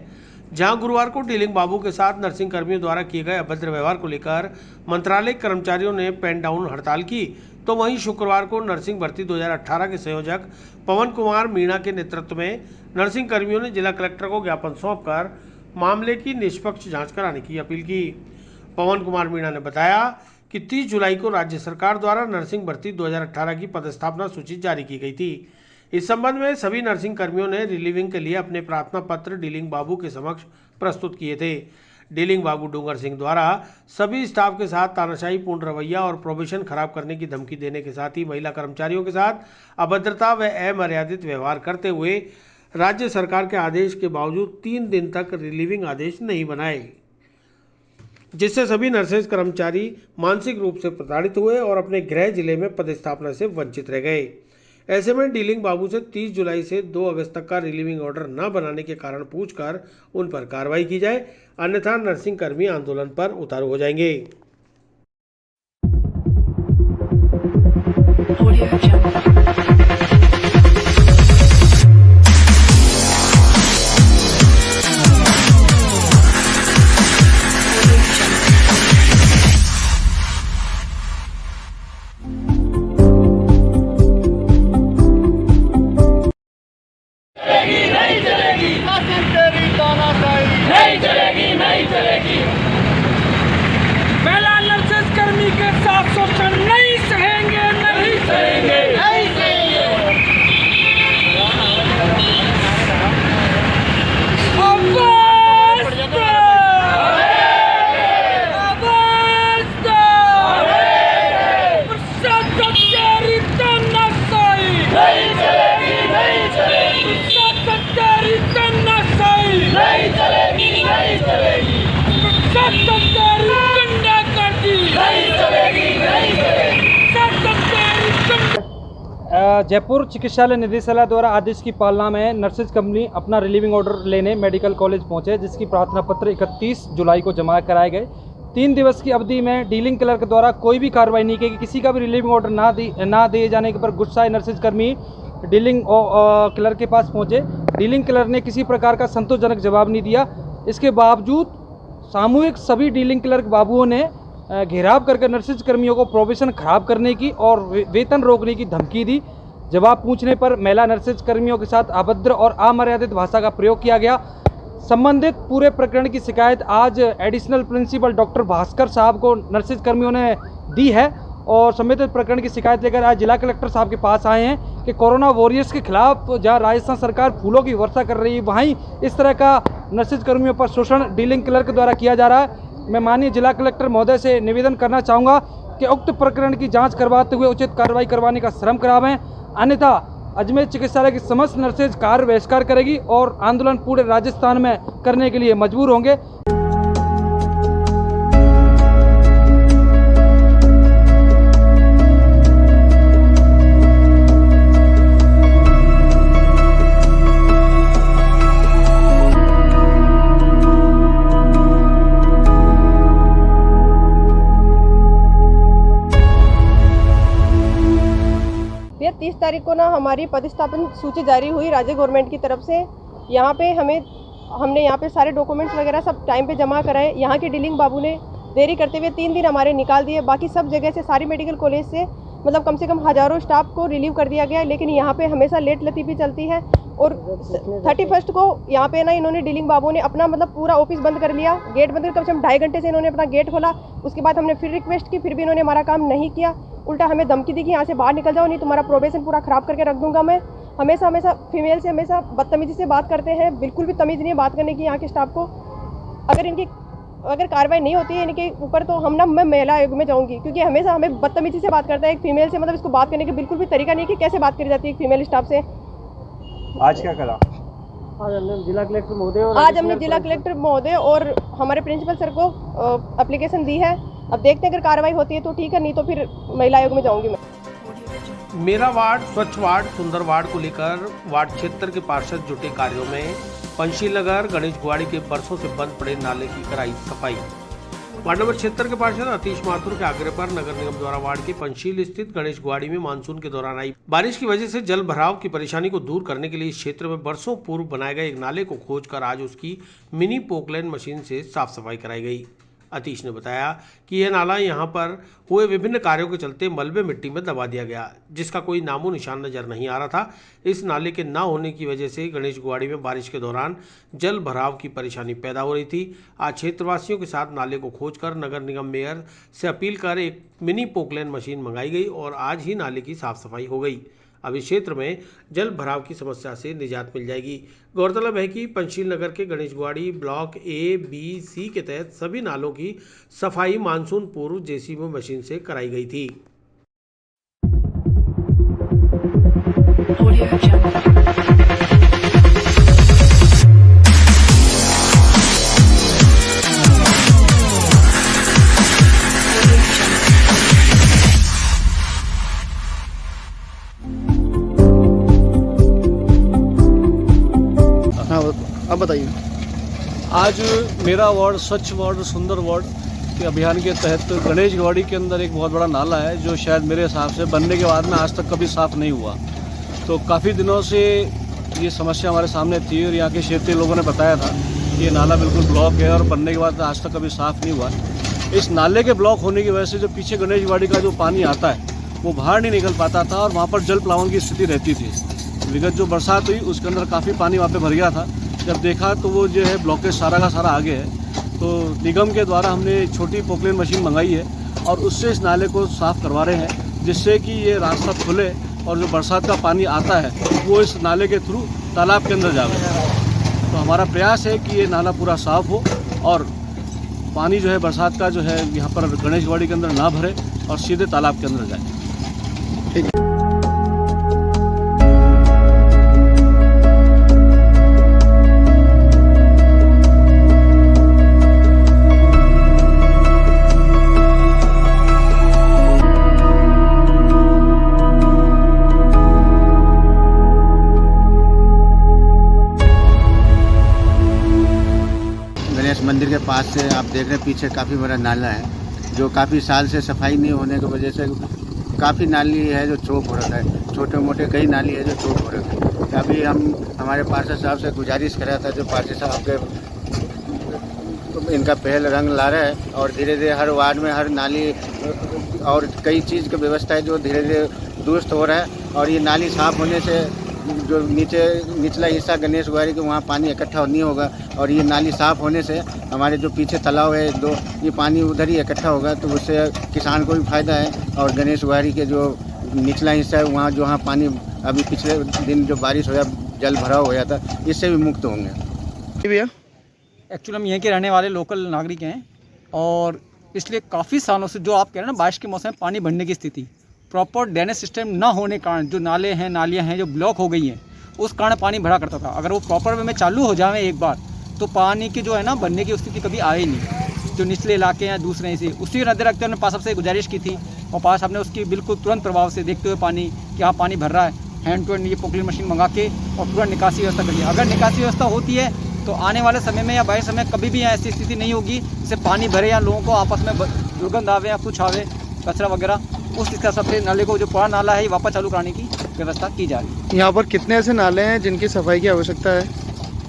जहां गुरुवार को डीलिंग बाबू के साथ नर्सिंग कर्मियों द्वारा किए गए अभद्र व्यवहार को लेकर मंत्रालय कर्मचारियों ने पेन डाउन हड़ताल की, तो वहीं शुक्रवार को नर्सिंग भर्ती 2018 के संयोजक पवन कुमार मीणा के नेतृत्व में नर्सिंग कर्मियों ने जिला कलेक्टर को ज्ञापन सौंपकर मामले की निष्पक्ष जांच कराने की अपील की। पवन कुमार मीणा ने बताया कि 30 जुलाई को राज्य सरकार द्वारा नर्सिंग भर्ती 2018 की पदस्थापना सूची जारी की गई थी। इस संबंध में सभी नर्सिंग कर्मियों ने रिलीविंग के लिए अपने प्रार्थना पत्र डीलिंग बाबू के समक्ष प्रस्तुत किए थे। डीलिंग बाबू डूंगर सिंह द्वारा सभी स्टाफ के साथ तानाशाही पूर्ण रवैया और प्रोबेशन खराब करने की धमकी देने के साथ ही महिला कर्मचारियों के साथ अभद्रता व अमर्यादित व्यवहार करते हुए राज्य सरकार के आदेश के बावजूद 3 दिन तक रिलीविंग आदेश नहीं बनाए, जिससे सभी नर्सेज कर्मचारी मानसिक रूप से प्रताड़ित हुए और अपने गृह जिले में पदस्थापना से वंचित रह गए। ऐसे में डीलिंग बाबू से 30 जुलाई से 2 अगस्त तक का रिलीविंग ऑर्डर न बनाने के कारण पूछकर उन पर कार्रवाई की जाए, अन्यथा नर्सिंग कर्मी आंदोलन पर उतारू हो जाएंगे। महिला नर्सेज कर्मी के साथ शोषण नहीं सहेंगे, नहीं सहेंगे, नहीं सहेंगे। प्रशासन तेरी तानाशाही नहीं चलेगी, नहीं चलेगी। प्रशासन तेरी तानाशाही नहीं चलेगी, नहीं चलेगी। प्रशासन तेरी गुंडागर्दी नहीं चलेगी, नहीं चलेगी। प्रशासन तेरी जयपुर चिकित्सालय निदेशालय द्वारा आदेश की पालना में नर्सेज कंपनी अपना रिलीविंग ऑर्डर लेने मेडिकल कॉलेज पहुंचे, जिसकी प्रार्थना पत्र 31 जुलाई को जमा कराए गए। 3 दिवस की अवधि में डीलिंग क्लर्क द्वारा कोई भी कार्रवाई नहीं की। किसी का भी रिलीविंग ऑर्डर ना दिए जाने के पर गुस्साए नर्सेज कर्मी डीलिंग क्लर्क के पास पहुंचे। डीलिंग क्लर्क ने किसी प्रकार का संतोषजनक जवाब नहीं दिया। इसके बावजूद सामूहिक सभी डीलिंग क्लर्क बाबुओं ने घेराव करके नर्सेज कर्मियों को प्रोबेशन खराब करने की और वेतन रोकने की धमकी दी। जवाब पूछने पर महिला नर्सेज कर्मियों के साथ अभद्र और अमर्यादित भाषा का प्रयोग किया गया। संबंधित पूरे प्रकरण की शिकायत आज एडिशनल प्रिंसिपल डॉक्टर भास्कर साहब को नर्सेज कर्मियों ने दी है, और संबंधित प्रकरण की शिकायत लेकर आज जिला कलेक्टर साहब के पास आए हैं कि कोरोना वॉरियर्स के खिलाफ जहां राजस्थान सरकार फूलों की वर्षा कर रही है, वहीं इस तरह का नर्सेज कर्मियों पर शोषण डीलिंग क्लर्क द्वारा किया जा रहा है। मैं माननीय जिला कलेक्टर महोदय से निवेदन करना चाहूँगा कि उक्त प्रकरण की जांच करवाते हुए उचित कार्रवाई करवाने का श्रम करावें, अन्यथा अजमेर चिकित्सालय की समस्त नर्सेज कार्य बहिष्कार करेगी और आंदोलन पूरे राजस्थान में करने के लिए मजबूर होंगे। तारीख को ना हमारी पदस्थापन सूची जारी हुई राज्य गवर्नमेंट की तरफ से। यहाँ पे हमने यहाँ पे सारे डॉक्यूमेंट्स वगैरह सब टाइम पे जमा कराए। यहाँ के डीलिंग बाबू ने देरी करते हुए 3 दिन हमारे निकाल दिए। बाकी सब जगह से सारी मेडिकल कॉलेज से मतलब कम से कम हज़ारों स्टाफ को रिलीव कर दिया गया, लेकिन यहाँ पे हमेशा लेट लतीफ़ी चलती है। और 31 को यहाँ पे ना इन्होंने डीलिंग बाबू ने अपना मतलब पूरा ऑफिस बंद कर लिया, गेट बंद कर कम से कम 2.5 घंटे से इन्होंने अपना गेट खोला। उसके बाद हमने फिर रिक्वेस्ट की, फिर भी इन्होंने हमारा काम नहीं किया। उल्टा हमें धमकी दी कि यहाँ से बाहर निकल जाओ, नहीं तुम्हारा प्रोबेशन पूरा ख़राब करके रख दूंगा मैं। हमेशा फीमेल से हमेशा बदतमीजी से बात करते हैं, बिल्कुल भी तमीज़ नहीं है बात करने की यहाँ के स्टाफ को। अगर कार्रवाई नहीं होती है इनके ऊपर तो मैं महिला आयोग में जाऊंगी, क्योंकि हमेशा हमें बदतमीजी से बात करता है। एक फीमेल से मतलब इसको बात करने के बिल्कुल भी तरीका नहीं है कि कैसे बात करी जाती है एक फीमेल स्टाफ से। आज क्या करा? आज हमने जिला कलेक्टर महोदय और हमारे प्रिंसिपल सर को एप्लीकेशन दी है। अब देखते हैं अगर कार्रवाई होती है तो ठीक है, नहीं तो फिर महिला आयोग में जाऊंगी मैं। मेरा वार्ड स्वच्छ वार्ड सुंदर वार्ड को लेकर वार्ड क्षेत्र के पार्षद जुटे कार्यों में। पंशील नगर गणेश गुआड़ी के बरसों से बंद पड़े नाले की कराई सफाई। वार्ड नंबर 76 के पार्षद अतीश माथुर के आग्रह पर नगर निगम द्वारा वार्ड के पंशील स्थित गणेश गुआड़ी में मानसून के दौरान आई बारिश की वजह से जल भराव की परेशानी को दूर करने के लिए इस क्षेत्र में बरसों पूर्व बनाए गए एक नाले को खोजकर आज उसकी मिनी पोकलैन मशीन से साफ सफाई कराई गई। अतीश ने बताया कि यह नाला यहां पर हुए विभिन्न कार्यों के चलते मलबे मिट्टी में दबा दिया गया, जिसका कोई नामो निशान नजर नहीं आ रहा था। इस नाले के न होने की वजह से गणेश गुआड़ी में बारिश के दौरान जल भराव की परेशानी पैदा हो रही थी। आज क्षेत्रवासियों के साथ नाले को खोजकर नगर निगम मेयर से अपील कर एक मिनी पोकलैन मशीन मंगाई गई और आज ही नाले की साफ सफाई हो गई। अब इस क्षेत्र में जल भराव की समस्या से निजात मिल जाएगी। गौरतलब है कि पंशील नगर के Ganesh Guadi block A, B, C के तहत सभी नालों की सफाई मानसून पूर्व जेसीबी मशीन से कराई गई थी। अब बताइए। आज मेरा वार्ड स्वच्छ वार्ड सुंदर वार्ड के अभियान के तहत गणेश गुआड़ी के अंदर एक बहुत बड़ा नाला है जो शायद मेरे हिसाब से बनने के बाद में आज तक कभी साफ़ नहीं हुआ। तो काफ़ी दिनों से ये समस्या हमारे सामने थी और यहाँ के क्षेत्रीय लोगों ने बताया था कि ये नाला बिल्कुल ब्लॉक है और बनने के बाद आज तक कभी साफ़ नहीं हुआ। इस नाले के ब्लॉक होने की वजह से जो पीछे गणेश गुआड़ी का जो पानी आता है वो बाहर नहीं निकल पाता था और वहाँ पर जल प्लावन की स्थिति रहती थी। विगत जो बरसात हुई उसके अंदर काफ़ी पानी वहाँ पे भर गया था। जब देखा तो वो जो है ब्लॉकेज सारा का सारा आगे है। तो निगम के द्वारा हमने छोटी पोकलैन मशीन मंगाई है और उससे इस नाले को साफ़ करवा रहे हैं, जिससे कि ये रास्ता खुले और जो बरसात का पानी आता है वो इस नाले के थ्रू तालाब के अंदर जाए। तो हमारा प्रयास है कि ये नाला पूरा साफ़ हो और पानी जो है बरसात का जो है यहाँ पर गणेश गुआड़ी के अंदर ना भरे और सीधे तालाब के अंदर जाए। मंदिर के पास से आप देख रहे हैं पीछे काफ़ी बड़ा नाला है जो काफ़ी साल से सफाई नहीं होने की वजह से काफ़ी नाली है जो चौक हो रखा है, छोटे मोटे कई नाली है जो चौक हो रखा है। अभी हम हमारे पार्षद साहब से गुजारिश करा था, जो पार्षद साहब के इनका पहल रंग ला रहा है और धीरे धीरे हर वार्ड में हर नाली और कई चीज़ की व्यवस्था है जो धीरे धीरे दुरुस्त हो रहा है। और ये नाली साफ़ होने से जो निचला हिस्सा गणेश गुआड़ी के वहाँ पानी इकट्ठा नहीं होगा और ये नाली साफ़ होने से हमारे जो पीछे तालाब है दो, ये पानी उधर ही इकट्ठा होगा, तो उससे किसान को भी फायदा है। और गणेश गुआड़ी के जो निचला हिस्सा है वहाँ जो पानी अभी पिछले दिन जो बारिश होया जल भराव होया था, इससे भी मुक्त होंगे। भैया एक्चुअली हम यहीं के रहने वाले लोकल नागरिक हैं और इसलिए काफ़ी सालों से जो आप कह रहे हैं ना बारिश के मौसम में पानी बढ़ने की स्थिति, प्रॉपर ड्रेनेज सिस्टम ना होने के कारण जो नाले हैं नालियाँ हैं जो ब्लॉक हो गई हैं उस कारण पानी भरा करता था। अगर वो प्रॉपर वे में चालू हो जाए एक बार तो पानी की जो है ना बनने की स्थिति कभी आए नहीं। जो निचले इलाके हैं दूसरे से उसी नजर रखते हुए पास से गुजारिश की थी और पास साहब ने उसकी बिल्कुल तुरंत प्रभाव से देखते हुए पानी कि हाँ पानी भर रहा है, हैंड टू हैंड ये पोकलैन मशीन मंगा के और तुरंत निकासी व्यवस्था करिए। अगर निकासी व्यवस्था होती है तो आने वाले समय में या बाहर समय कभी भी ऐसी स्थिति नहीं होगी जिससे पानी भरे या लोगों को आपस में दुर्गंध आवे या कुछ आवे कचरा वगैरह। उस हिसाब से नाले को जो पुराना नाला है वापस चालू कराने की व्यवस्था की जाए। यहाँ पर कितने ऐसे नाले हैं जिनकी सफाई की आवश्यकता है?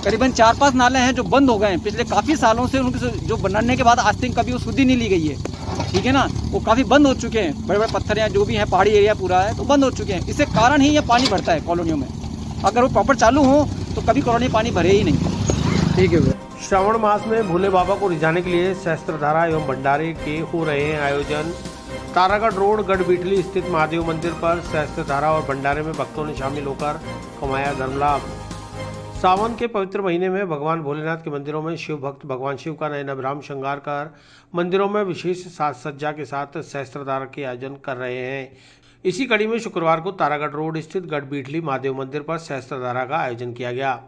करीबन 4-5 नाले हैं जो बंद हो गए हैं पिछले काफ़ी सालों से, उनके जो बनने के बाद आज तक कभी वो शुद्धि नहीं ली गई है, ठीक है ना। वो काफ़ी बंद हो चुके हैं, बड़े बड़े पत्थर हैं जो भी हैं, पहाड़ी एरिया पूरा है तो बंद हो चुके हैं। इससे कारण ही ये पानी भरता है कॉलोनियों में। अगर वो प्रॉपर चालू हो तो कभी कॉलोनी पानी भरे ही नहीं। ठीक है। श्रावण मास में भोले बाबा को रिझाने के लिए सहस्त्रधारा एवं भंडारे के हो रहे हैं आयोजन। तारागढ़ रोड गढ़बीटली स्थित महादेव मंदिर पर सहस्त्रधारा और भंडारे में भक्तों ने शामिल होकर कमाया धर्म लाभ। सावन के पवित्र महीने में भगवान भोलेनाथ के मंदिरों में शिव भक्त भगवान शिव का नयन अभिराम श्रृंगार कर मंदिरों में विशेष साज सज्जा के साथ सहस्त्रधारा के आयोजन कर रहे हैं। इसी कड़ी में शुक्रवार को तारागढ़ रोड स्थित गढ़बीटली महादेव मंदिर पर सहस्त्रधारा का आयोजन किया गया।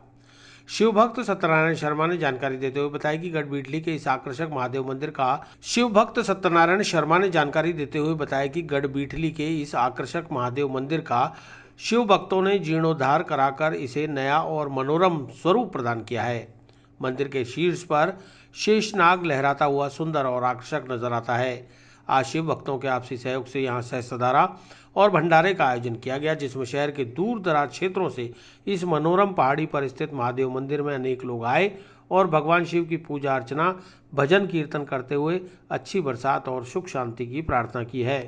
शिव भक्त सत्यनारायण शर्मा ने जानकारी देते हुए बताया कि गढ़बीटली के इस आकर्षक महादेव मंदिर का शिव भक्त सत्यनारायण शर्मा ने जानकारी देते हुए बताया कि गढ़बीटली के इस आकर्षक महादेव मंदिर का शिव भक्तों ने जीर्णोद्धार कराकर इसे नया और मनोरम स्वरूप प्रदान किया है। मंदिर के शीर्ष पर शेषनाग लहराता हुआ सुंदर और आकर्षक नजर आता है। आज शिव भक्तों के आपसी सहयोग से यहाँ सहस्त्रधारा और भंडारे का आयोजन किया गया, जिसमें शहर के दूर दराज क्षेत्रों से इस मनोरम पहाड़ी पर स्थित महादेव मंदिर में अनेक लोग आए और भगवान शिव की पूजा अर्चना भजन कीर्तन करते हुए अच्छी बरसात और सुख शांति की प्रार्थना की है।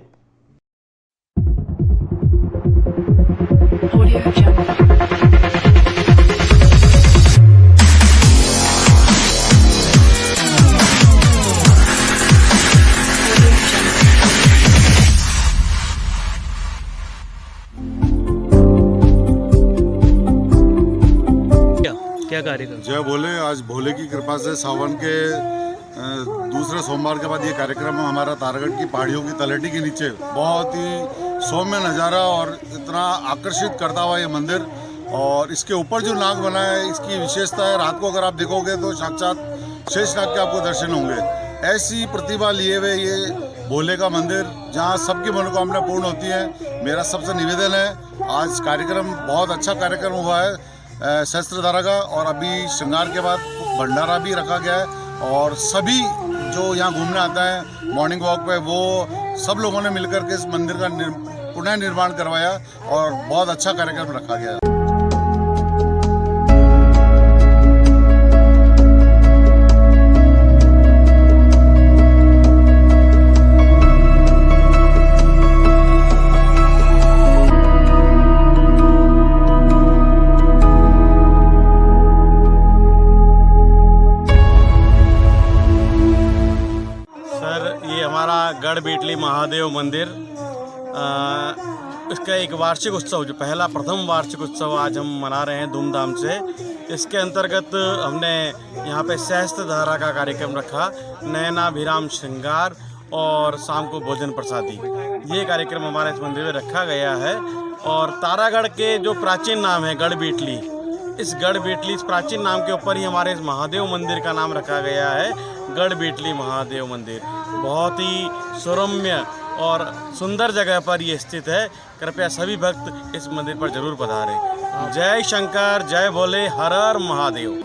क्या कार्यक्रम? जय भोले। आज भोले की कृपा से सावन के दूसरे सोमवार के बाद ये कार्यक्रम हमारा तारागढ़ की पहाड़ियों की तलहटी के नीचे बहुत ही सौम्य नज़ारा और इतना आकर्षित करता हुआ ये मंदिर, और इसके ऊपर जो नाग बना है इसकी विशेषता है, रात को अगर आप देखोगे तो साक्षात शेषनाग के आपको दर्शन होंगे। ऐसी प्रतिभा लिए हुए ये भोले का मंदिर जहाँ सबकी मनोकामना पूर्ण होती है। मेरा सबसे निवेदन है, आज कार्यक्रम बहुत अच्छा कार्यक्रम हुआ है सहस्त्रधारा का, और अभी श्रृंगार के बाद भंडारा भी रखा गया है, और सभी जो यहाँ घूमने आता है मॉर्निंग वॉक पे वो सब लोगों ने मिलकर के इस मंदिर का पुनः निर्माण करवाया और बहुत अच्छा कार्यक्रम रखा गया। गढ़बीटली महादेव मंदिर इसका एक वार्षिक उत्सव, जो पहला प्रथम वार्षिक उत्सव आज हम मना रहे हैं धूमधाम से। इसके अंतर्गत हमने यहाँ पे सहस्त्रधारा का कार्यक्रम रखा, नयनाभिराम श्रृंगार और शाम को भोजन प्रसादी, ये कार्यक्रम हमारे इस मंदिर में रखा गया है। और तारागढ़ के जो प्राचीन नाम है गढ़बीटली, इस गढ़बीटली इस प्राचीन नाम के ऊपर ही हमारे इस महादेव मंदिर का नाम रखा गया है, गढ़बीटली महादेव मंदिर। बहुत ही सुरम्य और सुंदर जगह पर ये स्थित है। कृपया सभी भक्त इस मंदिर पर जरूर पधारें। जय शंकर, जय भोले, हर हर महादेव।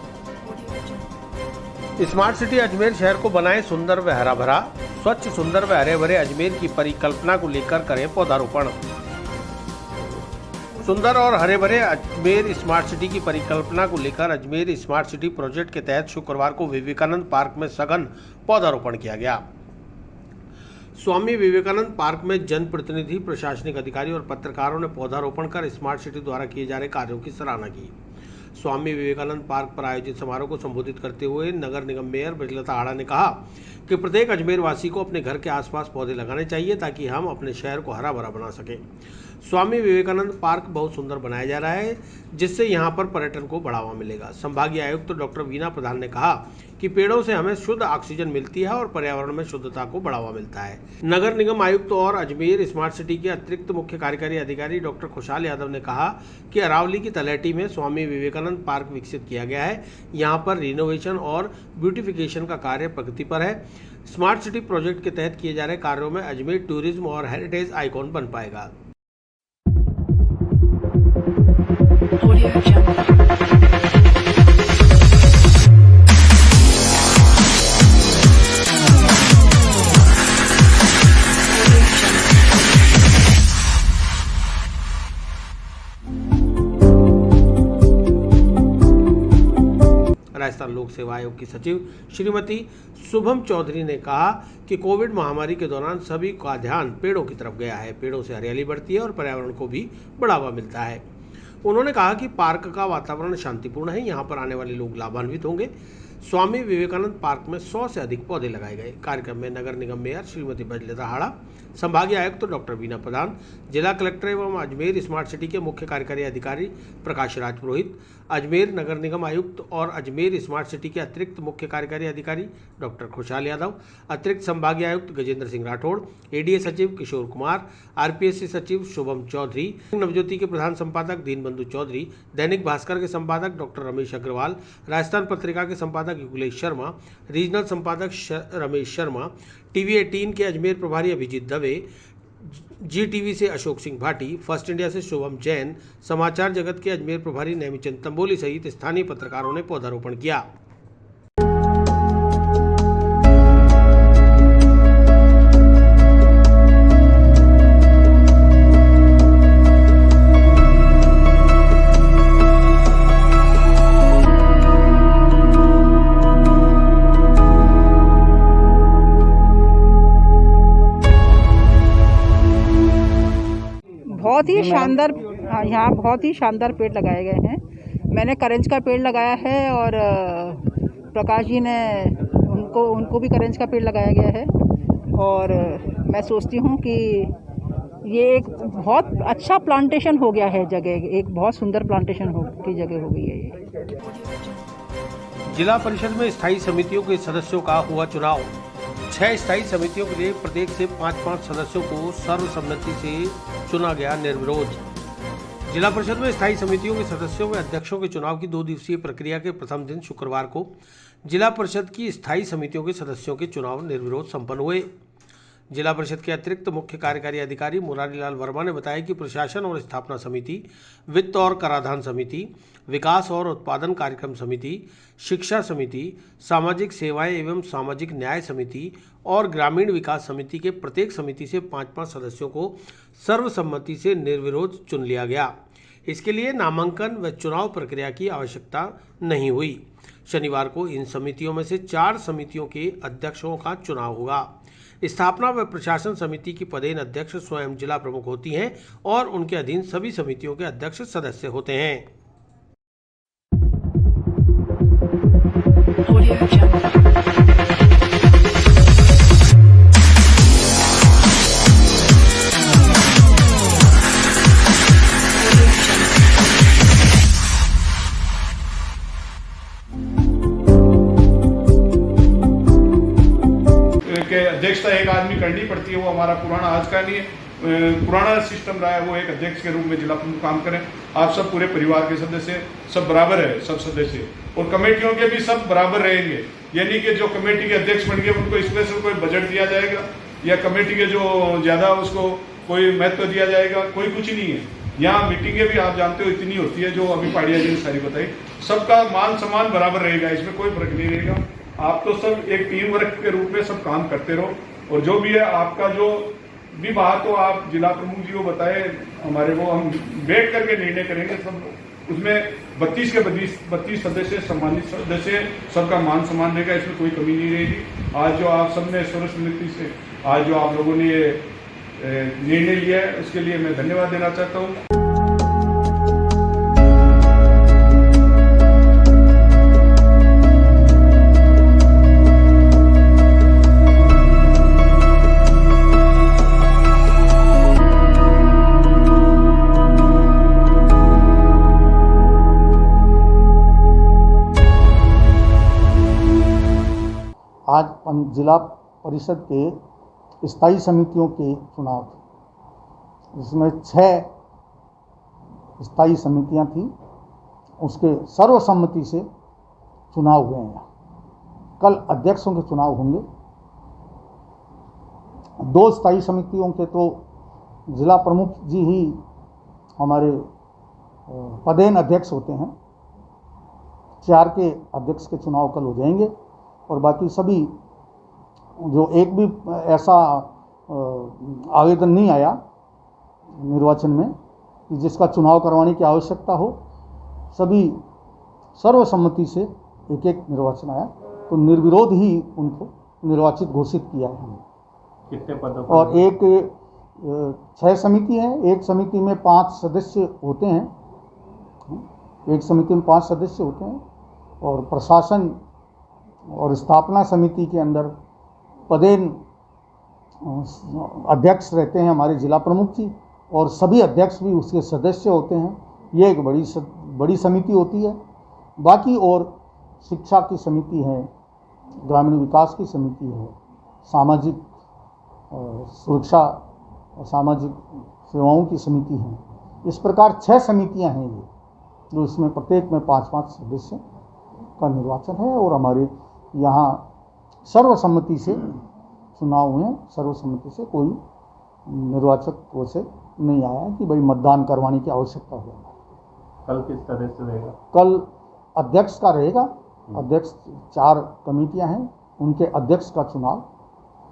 स्मार्ट सिटी अजमेर शहर को बनाए सुंदर व हरा भरा। स्वच्छ, सुंदर व हरे भरे अजमेर की परिकल्पना को लेकर करें पौधारोपण। सुंदर और हरे भरे अजमेर स्मार्ट सिटी की परिकल्पना को लेकर अजमेर स्मार्ट सिटी प्रोजेक्ट के तहत शुक्रवार को विवेकानंद पार्क में सघन पौधारोपण किया गया। स्वामी विवेकानंद पार्क में जनप्रतिनिधि, प्रशासनिक अधिकारी और पत्रकारों ने पौधारोपण कर स्मार्ट सिटी द्वारा किए जा रहे कार्यों की सराहना की। स्वामी विवेकानंद पार्क पर आयोजित समारोह को संबोधित करते हुए नगर निगम मेयर ब्रजलता आड़ा ने कहा कि प्रत्येक अजमेर वासी को अपने घर के आसपास पौधे लगाने चाहिए ताकि हम अपने शहर को हरा भरा बना सकें। स्वामी विवेकानंद पार्क बहुत सुंदर बनाया जा रहा है, जिससे यहाँ पर पर्यटन को बढ़ावा मिलेगा। संभागीय आयुक्त डॉक्टर वीना प्रधान ने कहा कि पेड़ों से हमें शुद्ध ऑक्सीजन मिलती है और पर्यावरण में शुद्धता को बढ़ावा मिलता है। नगर निगम आयुक्त और अजमेर स्मार्ट सिटी के अतिरिक्त मुख्य कार्यकारी अधिकारी डॉक्टर खुशहाल यादव ने कहा कि अरावली की तलहटी में स्वामी विवेकानंद पार्क विकसित किया गया है। यहाँ पर रिनोवेशन और ब्यूटिफिकेशन का कार्य प्रगति पर है। स्मार्ट सिटी प्रोजेक्ट के तहत किए जा रहे कार्यों में अजमेर टूरिज्म और हेरिटेज आइकॉन बन पाएगा। राजस्थान लोक सेवा आयोग की सचिव श्रीमती शुभम चौधरी ने कहा कि कोविड महामारी के दौरान सभी का ध्यान पेड़ों की तरफ गया है। पेड़ों से हरियाली बढ़ती है और पर्यावरण को भी बढ़ावा मिलता है। उन्होंने कहा कि पार्क का वातावरण शांतिपूर्ण है, यहाँ पर आने वाले लोग लाभान्वित होंगे। स्वामी विवेकानंद पार्क में 100 से अधिक पौधे लगाए गए। कार्यक्रम में नगर निगम मेयर श्रीमती बजलेता हाड़ा, संभागीय आयुक्त डॉक्टर बीना प्रधान, जिला कलेक्टर एवं अजमेर स्मार्ट सिटी के मुख्य कार्यकारी अधिकारी प्रकाश राज पुरोहित, अजमेर नगर निगम आयुक्त और अजमेर स्मार्ट सिटी के अतिरिक्त मुख्य कार्यकारी अधिकारी डॉक्टर खुशहाल यादव, अतिरिक्त संभागीय आयुक्त गजेंद्र सिंह राठौड़, एडीए सचिव किशोर कुमार, आरपीएससी सचिव शुभम चौधरी, नवज्योति के प्रधान संपादक दीनबंधु चौधरी, दैनिक भास्कर के संपादक डॉक्टर रमेश अग्रवाल, राजस्थान पत्रिका के संपादक युगलेश शर्मा, रीजनल संपादक रमेश शर्मा, टीवी 18 के अजमेर प्रभारी अभिजीत दवे, GTV से अशोक सिंह भाटी, फर्स्ट इंडिया से शुभम जैन, समाचार जगत के अजमेर प्रभारी नेमीचंद तंबोली सहित स्थानीय पत्रकारों ने पौधारोपण किया। बहुत ही शानदार, यहाँ बहुत ही शानदार पेड़ लगाए गए हैं। मैंने करंज का पेड़ लगाया है और प्रकाश जी ने उनको भी करंज का पेड़ लगाया गया है। और मैं सोचती हूँ कि ये एक बहुत अच्छा प्लांटेशन हो गया है, जगह एक बहुत सुंदर प्लांटेशन की जगह हो गई है ये। जिला परिषद में स्थायी समितियों के सदस्यों का हुआ चुनाव। 6 स्थायी समितियों के लिए प्रत्येक से 5-5 सदस्यों को सर्वसम्मति से चुना गया निर्विरोध। जिला परिषद में स्थायी समितियों के सदस्यों व अध्यक्षों के चुनाव की 2 दिवसीय प्रक्रिया के प्रथम दिन शुक्रवार को जिला परिषद की स्थायी समितियों के सदस्यों के चुनाव निर्विरोध संपन्न हुए। जिला परिषद के अतिरिक्त मुख्य कार्यकारी अधिकारी मुरारी लाल वर्मा ने बताया कि प्रशासन और स्थापना समिति, वित्त और कराधान समिति, विकास और उत्पादन कार्यक्रम समिति, शिक्षा समिति, सामाजिक सेवाएं एवं सामाजिक न्याय समिति और ग्रामीण विकास समिति के प्रत्येक समिति से 5-5 सदस्यों को सर्वसम्मति से निर्विरोध चुन लिया गया। इसके लिए नामांकन व चुनाव प्रक्रिया की आवश्यकता नहीं हुई। शनिवार को इन समितियों में से 4 समितियों के अध्यक्षों का चुनाव होगा। स्थापना व प्रशासन समिति की पदेन अध्यक्ष स्वयं जिला प्रमुख होती हैं और उनके अधीन सभी समितियों के अध्यक्ष सदस्य होते हैं। के अध्यक्षता एक आदमी करनी पड़ती है, वो हमारा पुराना आज का नहीं है, पुराना सिस्टम रहा है। वो एक अध्यक्ष के रूप में जिला प्रमुख काम करें। आप सब पूरे परिवार के सदस्य सब बराबर है, सब सदस्य और कमेटियों के भी सब बराबर रहेंगे। यानी कि जो कमेटी के अध्यक्ष बन गए उनको स्पेशल कोई बजट दिया जाएगा या कमेटी के जो ज़्यादा उसको कोई महत्व दिया जाएगा, कोई कुछ नहीं है। यहाँ मीटिंगें भी आप जानते हो इतनी होती है, जो अभी पाड़िया जी ने सारी बताई। सबका मान सम्मान बराबर रहेगा, इसमें कोई फर्क नहीं रहेगा। आप तो सब एक टीम वर्क के रूप में सब काम करते रहो और जो भी है आपका जो भी बात हो आप जिला प्रमुख जी को बताए हमारे, वो हम बैठ करके निर्णय करेंगे। सब उसमें 32 के 32 सदस्य सम्मानित सदस्य, सबका मान सम्मान रहेगा, इसमें कोई कमी नहीं रहेगी। आज जो आप सबने सर्वसम्मति से आज जो आप लोगों ने ये निर्णय लिया है उसके लिए मैं धन्यवाद देना चाहता हूँ। आज जिला परिषद के स्थायी समितियों के चुनाव थे, जिसमें 6 स्थायी समितियां थी, उसके सर्वसम्मति से चुनाव हुए हैं। कल अध्यक्षों के चुनाव होंगे। 2 स्थायी समितियों के तो जिला प्रमुख जी ही हमारे पदेन अध्यक्ष होते हैं। 4 के अध्यक्ष के चुनाव कल हो जाएंगे और बाकी सभी जो एक भी ऐसा आवेदन नहीं आया निर्वाचन में कि जिसका चुनाव करवाने की आवश्यकता हो, सभी सर्वसम्मति से एक एक निर्वाचन आया, तो निर्विरोध ही उनको निर्वाचित घोषित किया है हमने। कितने पदों पर? और एक 6 समिति हैं, एक समिति में 5 सदस्य होते हैं, एक समिति में 5 सदस्य होते हैं, और प्रशासन और स्थापना समिति के अंदर पदेन अध्यक्ष रहते हैं हमारे जिला प्रमुख जी, और सभी अध्यक्ष भी उसके सदस्य होते हैं। ये एक बड़ी समिति होती है। बाकी और शिक्षा की समिति है, ग्रामीण विकास की समिति है, सामाजिक सुरक्षा और सामाजिक सेवाओं की समिति है। इस प्रकार 6 समितियां हैं ये, जो इसमें प्रत्येक में 5-5 सदस्य का निर्वाचन है। और हमारे यहाँ सर्वसम्मति से चुनाव हुए, सर्वसम्मति से कोई निर्वाचक से नहीं आया कि भाई मतदान करवाने की आवश्यकता हो। कल किस तरह से रहेगा? कल अध्यक्ष का रहेगा। अध्यक्ष 4 कमेटियां हैं, उनके अध्यक्ष का चुनाव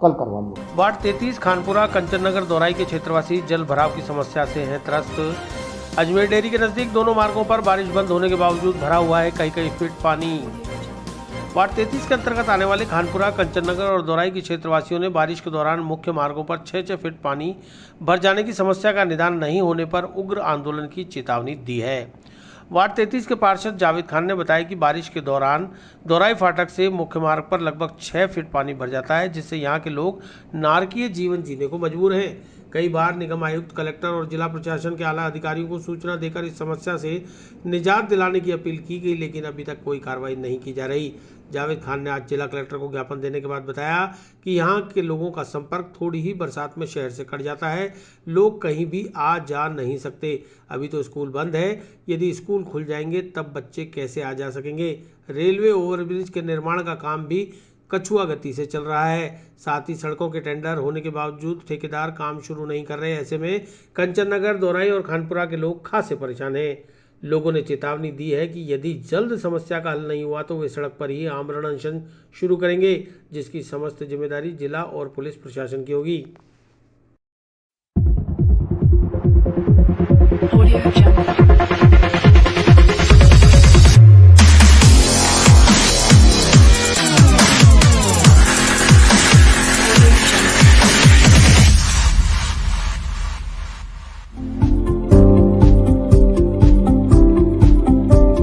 कल करवा लिया। वार्ड 33 खानपुरा कंचननगर दोराई के क्षेत्रवासी जल भराव की समस्या से हैं त्रस्त। अजमेर डेयरी के नजदीक दोनों मार्गों पर बारिश बंद होने के बावजूद भरा हुआ है कई फीट पानी। वार्ड 33 के अंतर्गत आने वाले खानपुरा, कंचननगर और दोराई के क्षेत्रवासियों ने बारिश के दौरान मुख्य मार्गों पर 6-6 फीट पानी भर जाने की समस्या का निदान नहीं होने पर उग्र आंदोलन की चेतावनी दी है। वार्ड 33 के पार्षद जावेद खान ने बताया कि बारिश के दौरान दोराई फाटक से मुख्य मार्ग पर लगभग 6 फीट पानी भर जाता है, जिससे यहाँ के लोग नारकीय जीवन जीने को मजबूर हैं। कई बार निगम आयुक्त, कलेक्टर और जिला प्रशासन के आला अधिकारियों को सूचना देकर इस समस्या से निजात दिलाने की अपील की गई, लेकिन अभी तक कोई कार्रवाई नहीं की जा रही। जावेद खान ने आज जिला कलेक्टर को ज्ञापन देने के बाद बताया कि यहाँ के लोगों का संपर्क थोड़ी ही बरसात में शहर से कट जाता है, लोग कहीं भी आ जा नहीं सकते। अभी तो स्कूल बंद है, यदि स्कूल खुल जाएंगे तब बच्चे कैसे आ जा सकेंगे। रेलवे ओवरब्रिज के निर्माण का काम भी कछुआ गति से चल रहा है। साथ ही सड़कों के टेंडर होने के बावजूद ठेकेदार काम शुरू नहीं कर रहे। ऐसे में कंचननगर, दोराई और खानपुरा के लोग खासे परेशान हैं। लोगों ने चेतावनी दी है कि यदि जल्द समस्या का हल नहीं हुआ तो वे सड़क पर ही आमरण अनशन शुरू करेंगे, जिसकी समस्त जिम्मेदारी जिला और पुलिस प्रशासन की होगी।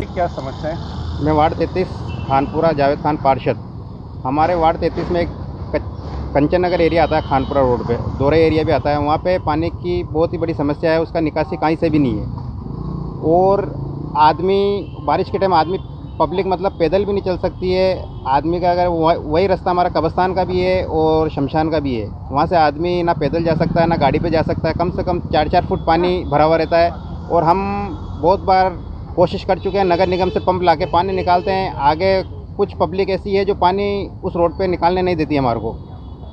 क्या समस्या है? मैं वार्ड 33 खानपुरा, जावेद खान पार्षद। हमारे वार्ड 33 में एक कंचननगर एरिया आता है, खानपुरा रोड पे दोराई एरिया भी आता है। वहाँ पे पानी की बहुत ही बड़ी समस्या है, उसका निकासी कहीं से भी नहीं है। और आदमी बारिश के टाइम आदमी पब्लिक मतलब पैदल भी नहीं चल सकती है। आदमी का अगर वही रास्ता हमारा कब्रिस्तान का भी है और शमशान का भी है, वहाँ से आदमी ना पैदल जा सकता है ना गाड़ी पे जा सकता है। कम से कम 4-4 फुट पानी भरा हुआ रहता है। और हम बहुत बार कोशिश कर चुके हैं, नगर निगम से पंप लाके पानी निकालते हैं। आगे कुछ पब्लिक ऐसी है जो पानी उस रोड पे निकालने नहीं देती हमारे को।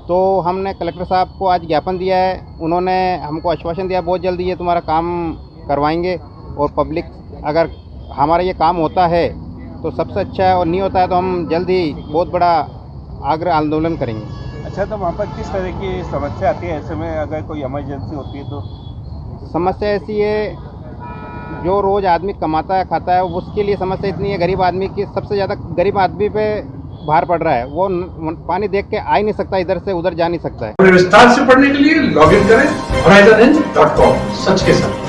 तो हमने कलेक्टर साहब को आज ज्ञापन दिया है, उन्होंने हमको आश्वासन दिया बहुत जल्दी ये तुम्हारा काम करवाएंगे। और पब्लिक अगर हमारा ये काम होता है तो सबसे अच्छा है, और नहीं होता है तो हम जल्द ही बहुत बड़ा आग्रह आंदोलन करेंगे। अच्छा, तो वहाँ पर किस तरह की समस्या आती है? ऐसे में अगर कोई इमरजेंसी होती है तो? समस्या ऐसी है, जो रोज़ आदमी कमाता है खाता है उसके लिए समस्या इतनी है। गरीब आदमी की सबसे ज़्यादा गरीब आदमी पे भार पड़ रहा है। वो पानी देख के आ ही नहीं सकता, इधर से उधर जा नहीं सकता है। विस्तार से पढ़ने के लिए लॉग इन करें horizonhinge.com। सच के साथ।